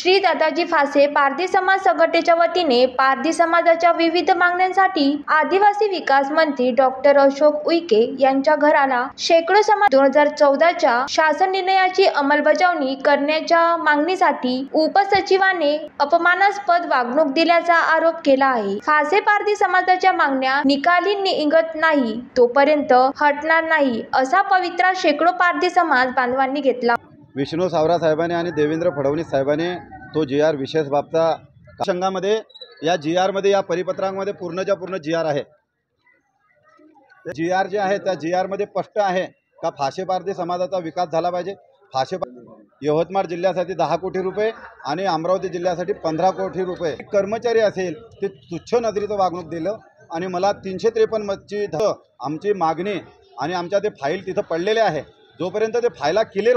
श्री दादाजी फासे पारधी समाज संघटनेच्या वतीने पारधी समाजाच्या विविध मागण्यांसाठी आदिवासी विकास मंत्री डॉक्टर अशोक उईके यांच्या घराला शेकडो समाज 2014च्या शासन निर्णयाची अंमलबजावणी करण्याच्या मागणीसाठी उपसचिवाने अपमानास्पद वागणूक दिल्याचा आरोप केला आहे। फासे पारधी समाजाच्या मागण्या निकाली निघत नाही तोपर्यंत हटणार नाही असा पवित्रा शेकडो पारधी समाज बांधवांनी घेतला। विष्णू सावरा साहेबांनी आणि देवेंद्र फडणवीस साहेबांनी तो GR विशेष बाबचा संघामध्ये या GR मध्ये या परिपत्रांमध्ये पूर्णच्या पूर्ण GR आहे। GR जे आहे त्या GR मध्ये स्पष्ट आहे का फासे पारधी समाजाचा विकास झाला पाहिजे। फासे यवतमाळ जिल्ह्यासाठी 10 कोटी रुपये आणि अमरावती जिल्ह्यासाठी 15 कोटी रुपये कर्मचारी असेल ते तुच्छ नजरेचं वागणूक दिलं आणि मला 353 ची आमची मागणी आणि आमच्या ते फाईल तिथं पडलेले आहे। जोपर्यंत ते फायला क्लिअर